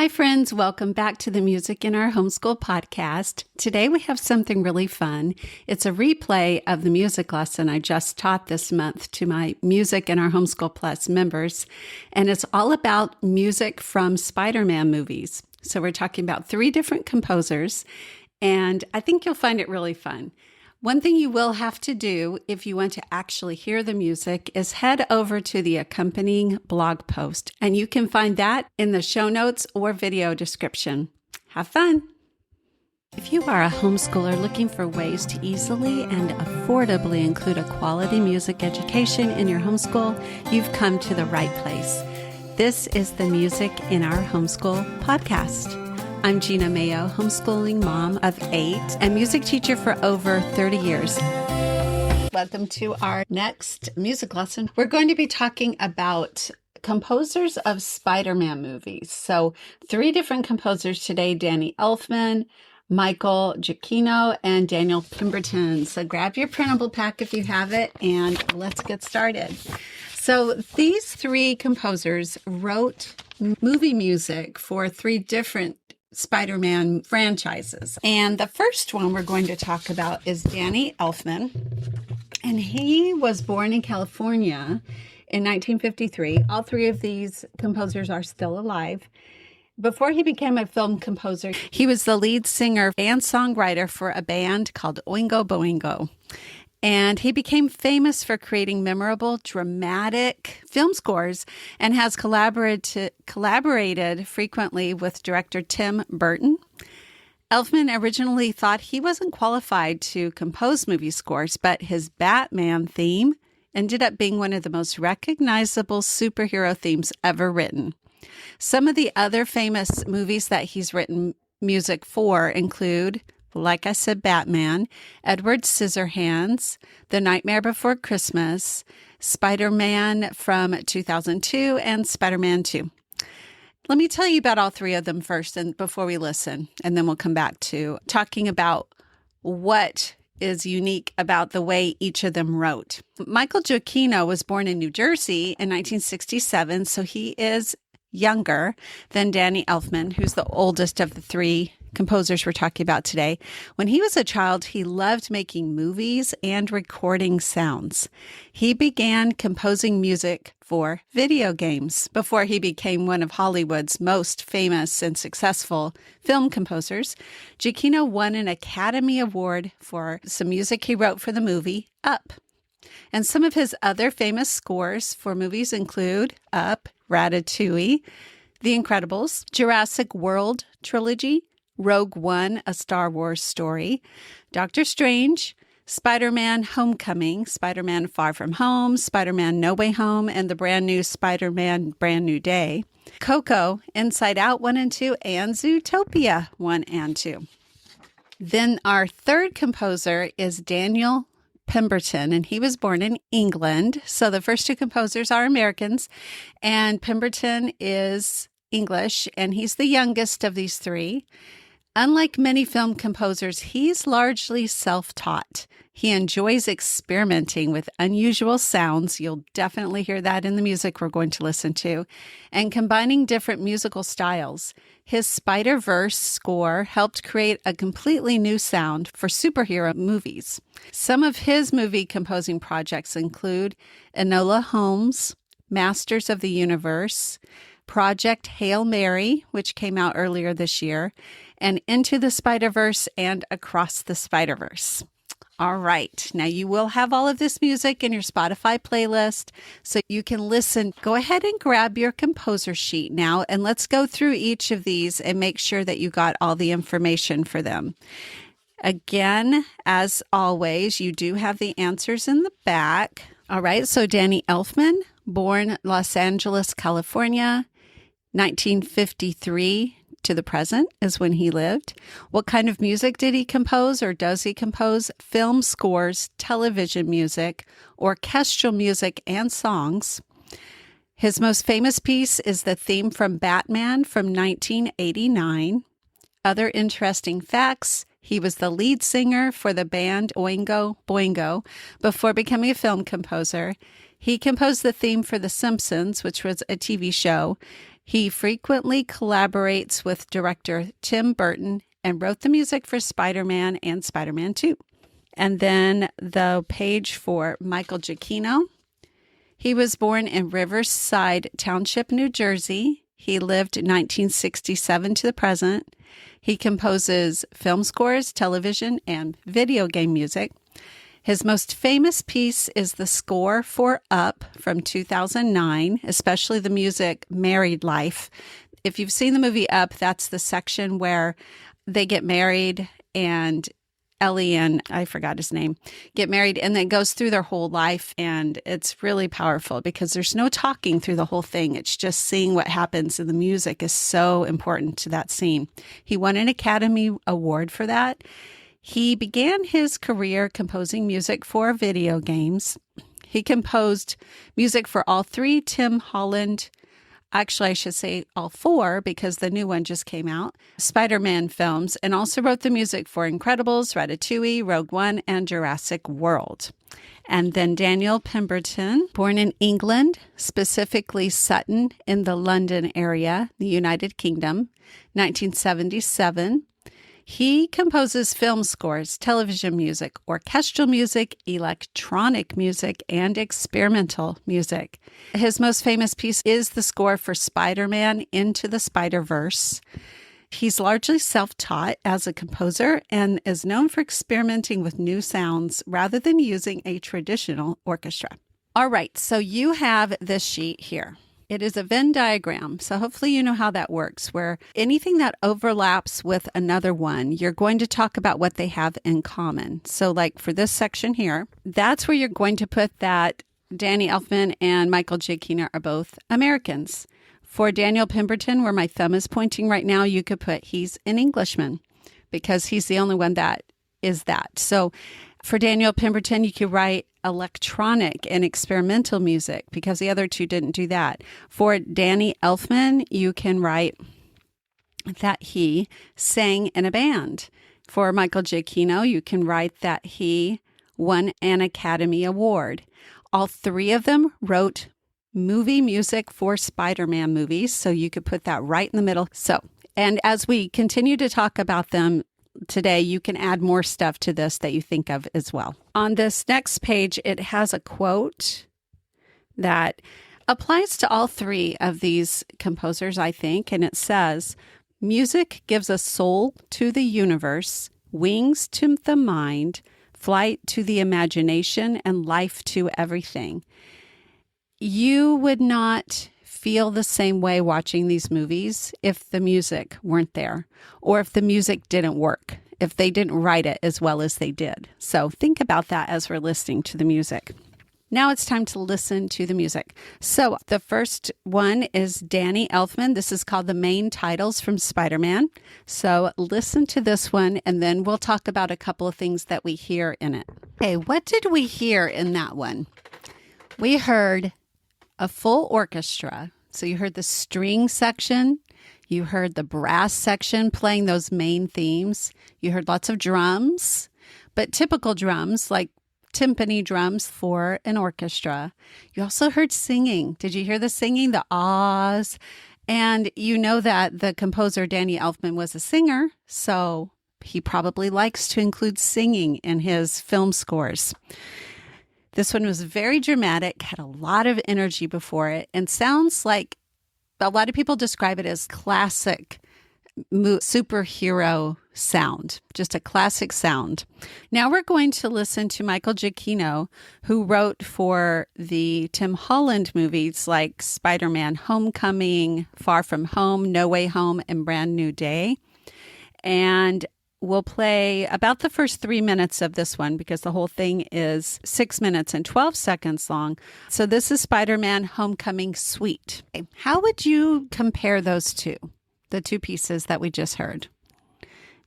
Hi, friends. Welcome back to the Music in Our Homeschool podcast. Today we have something really fun. It's a replay of the music lesson I just taught this month to my Music in Our Homeschool Plus members, and it's all about music from Spider-Man movies. So we're talking about 3 different composers, and I think you'll find it really fun. One thing you will have to do if you want to actually hear the music is head over to the accompanying blog post, and you can find that in the show notes or video description. Have fun! If you are a homeschooler looking for ways to easily and affordably include a quality music education in your homeschool, you've come to the right place. This is the Music in Our Homeschool podcast. I'm Gina Mayo, homeschooling mom of 8 and music teacher for over 30 years. Welcome to our next music lesson. We're going to be talking about composers of Spider-Man movies. So 3 different composers today: Danny Elfman, Michael Giacchino, and Daniel Pemberton. So grab your printable pack if you have it, and let's get started. So these 3 composers wrote movie music for 3 different Spider-Man franchises. And the first one we're going to talk about is Danny Elfman. And he was born in California in 1953. All 3 of these composers are still alive. Before he became a film composer, he was the lead singer and songwriter for a band called Oingo Boingo. And he became famous for creating memorable, dramatic film scores and has collaborated frequently with director Tim Burton. Elfman originally thought he wasn't qualified to compose movie scores, but his Batman theme ended up being one of the most recognizable superhero themes ever written. Some of the other famous movies that he's written music for include, like I said, Batman, Edward Scissorhands, The Nightmare Before Christmas, Spider-Man from 2002, and Spider-Man 2. Let me tell you about all 3 of them first and before we listen, and then we'll come back to talking about what is unique about the way each of them wrote. Michael Giacchino was born in New Jersey in 1967, so he is younger than Danny Elfman, who's the oldest of the 3 composers we're talking about today. When he was a child, he loved making movies and recording sounds. He began composing music for video games before he became one of Hollywood's most famous and successful film composers. Giacchino won an Academy Award for some music he wrote for the movie Up. And some of his other famous scores for movies include Up, Ratatouille, The Incredibles, Jurassic World trilogy, Rogue One, A Star Wars Story, Doctor Strange, Spider-Man Homecoming, Spider-Man Far From Home, Spider-Man No Way Home, and the brand new Spider-Man Brand New Day, Coco, Inside Out 1 and 2, and Zootopia 1 and 2. Then our third composer is Daniel Pemberton, and he was born in England. So the first 2 composers are Americans, and Pemberton is English, and he's the youngest of these 3. Unlike many film composers, he's largely self-taught. He enjoys experimenting with unusual sounds. You'll definitely hear that in the music we're going to listen to, and combining different musical styles. His Spider-Verse score helped create a completely new sound for superhero movies. Some of his movie composing projects include Enola Holmes, Masters of the Universe, Project Hail Mary, which came out earlier this year, and Into the Spider-Verse and Across the Spider-Verse. All right. Now you will have all of this music in your Spotify playlist, so you can listen. Go ahead and grab your composer sheet now, and let's go through each of these and make sure that you got all the information for them. Again, as always, you do have the answers in the back. All right. So Danny Elfman, born Los Angeles, California, 1953 to the present is when he lived. What kind of music did he compose, or does he compose? Film scores, television music, orchestral music, and songs. His most famous piece is the theme from Batman from 1989. Other interesting facts: he was the lead singer for the band Oingo Boingo before becoming a film composer. He composed the theme for The Simpsons, which was a TV show. He frequently collaborates with director Tim Burton and wrote the music for Spider-Man and Spider-Man 2. And then the page for Michael Giacchino. He was born in Riverside Township, New Jersey. He lived 1967 to the present. He composes film scores, television, and video game music. His most famous piece is the score for Up from 2009, especially the music Married Life. If you've seen the movie Up, that's the section where they get married and Ellie and I forgot his name get married, and then it goes through their whole life, and it's really powerful because there's no talking through the whole thing. It's just seeing what happens, and the music is so important to that scene. He won an Academy Award for that. He began his career composing music for video games. He composed music for all three Tim Holland, actually I should say all four because the new one just came out, Spider-Man films, and also wrote the music for Incredibles, Ratatouille, Rogue One, and Jurassic World. And then Daniel Pemberton, born in England, specifically Sutton in the London area, the United Kingdom, 1977. He composes film scores, television music, orchestral music, electronic music, and experimental music. His most famous piece is the score for Spider-Man Into the Spider-Verse. He's largely self-taught as a composer and is known for experimenting with new sounds rather than using a traditional orchestra. All right, so you have this sheet here. It is a Venn diagram, so hopefully you know how that works, where anything that overlaps with another one, you're going to talk about what they have in common. So like for this section here, that's where you're going to put that Danny Elfman and Michael Giacchino are both Americans. For Daniel Pemberton, where my thumb is pointing right now, you could put he's an Englishman because he's the only one that is that. So for Daniel Pemberton, you could write electronic and experimental music because the other two didn't do that. For Danny Elfman, you can write that he sang in a band. For Michael Giacchino, you can write that he won an Academy Award. All three of them wrote movie music for Spider-Man movies, so you could put that right in the middle. So, and as we continue to talk about them today, you can add more stuff to this that you think of as well. On this next page, it has a quote that applies to all three of these composers, I think, and it says, "Music gives a soul to the universe, wings to the mind, flight to the imagination, and life to everything." You would not feel the same way watching these movies if the music weren't there, or if the music didn't work, if they didn't write it as well as they did. So think about that as we're listening to the music. Now it's time to listen to the music. So the first one is Danny Elfman. This is called The Main Titles from Spider-Man. So listen to this one, and then we'll talk about a couple of things that we hear in it. Okay, what did we hear in that one? We heard a full orchestra. So you heard the string section, you heard the brass section playing those main themes, you heard lots of drums, but typical drums like timpani drums for an orchestra. You also heard singing. Did you hear the singing, the ahs? And you know that the composer Danny Elfman was a singer, so he probably likes to include singing in his film scores. This one was very dramatic, had a lot of energy before it, and sounds like a lot of people describe it as classic superhero sound, just a classic sound. Now we're going to listen to Michael Giacchino, who wrote for the Tim Holland movies like Spider-Man Homecoming, Far From Home, No Way Home, and Brand New Day. And we'll play about the first 3 minutes of this one because the whole thing is 6 minutes and 12 seconds long. So this is Spider-Man Homecoming Suite. Okay. How would you compare those two, the two pieces that we just heard?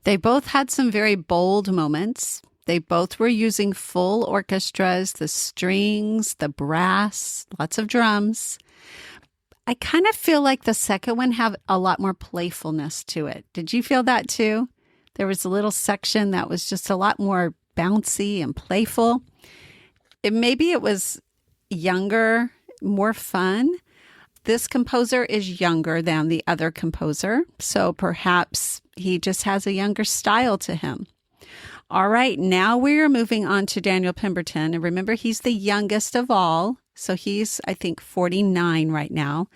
They both had some very bold moments. They both were using full orchestras, the strings, the brass, lots of drums. I kind of feel like the second one had a lot more playfulness to it. Did you feel that too? There was a little section that was just a lot more bouncy and playful. Maybe it was younger, more fun. this composer is younger than the other composer, so perhaps he just has a younger style to him. All right, now we're moving on to Daniel Pemberton. And remember, he's the youngest of all. So he's, I think, 49 right now.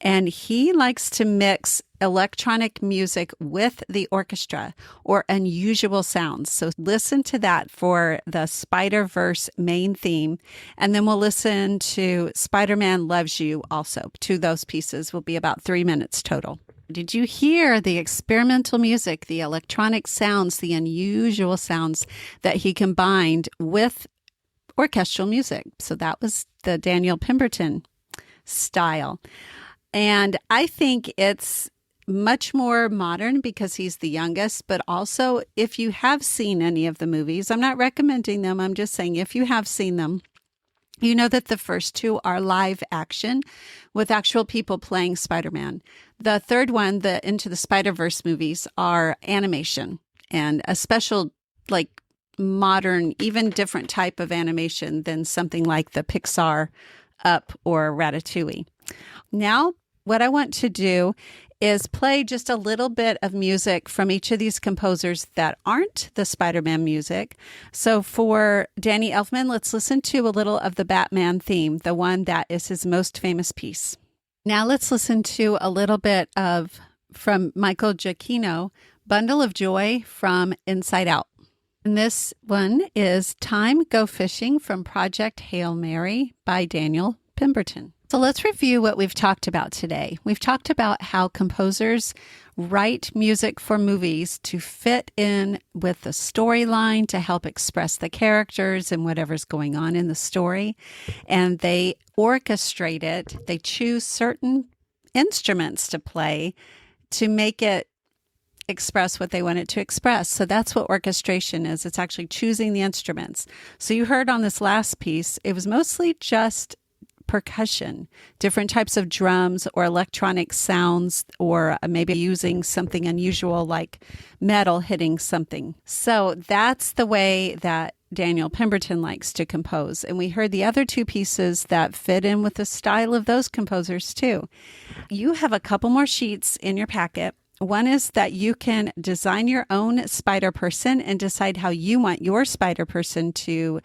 And he likes to mix electronic music with the orchestra or unusual sounds. So listen to that for the Spider-Verse main theme. And then we'll listen to Spider-Man Loves You also. To those pieces will be about 3 minutes total. Did you hear the experimental music, the electronic sounds, the unusual sounds that he combined with orchestral music? So that was the Daniel Pemberton style. And I think it's much more modern because he's the youngest, but also if you have seen any of the movies, I'm not recommending them, I'm just saying if you have seen them, you know that the first two are live action with actual people playing Spider-Man. The third one, the Into the Spider-Verse movies, are animation and a special, like, modern, even different type of animation than something like the Pixar Up or Ratatouille. Now, what I want to do is play just a little bit of music from each of these composers that aren't the Spider-Man music. So for Danny Elfman, let's listen to a little of the Batman theme, the one that is his most famous piece. Now let's listen to a little bit of, from Michael Giacchino, Bundle of Joy from Inside Out. And this one is Time Go Fishing from Project Hail Mary by Daniel Pemberton. So let's review what we've talked about today. We've talked about how composers write music for movies to fit in with the storyline, to help express the characters and whatever's going on in the story. And they orchestrate it. They choose certain instruments to play to make it express what they want it to express. So that's what orchestration is. It's actually choosing the instruments. So you heard on this last piece, it was mostly just percussion, different types of drums or electronic sounds, or maybe using something unusual like metal hitting something. So that's the way that Daniel Pemberton likes to compose. And we heard the other two pieces that fit in with the style of those composers too. You have a couple more sheets in your packet. One is that you can design your own spider person and decide how you want your spider person to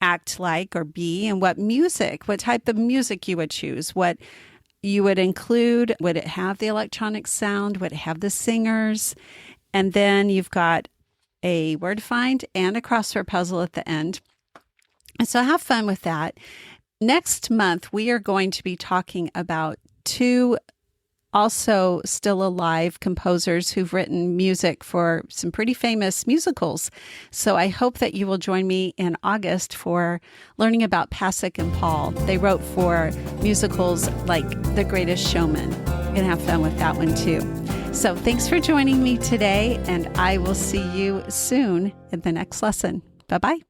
act like or be, and what type of music you would choose, what you would include. Would it have the electronic sound? Would it have the singers? And then you've got a word find and a crossword puzzle at the end. And so have fun with that. Next month, we are going to be talking about two also still alive composers who've written music for some pretty famous musicals. So I hope that you will join me in August for learning about Pasek and Paul. They wrote for musicals like The Greatest Showman. You're going to have fun with that one too. So thanks for joining me today, and I will see you soon in the next lesson. Bye-bye.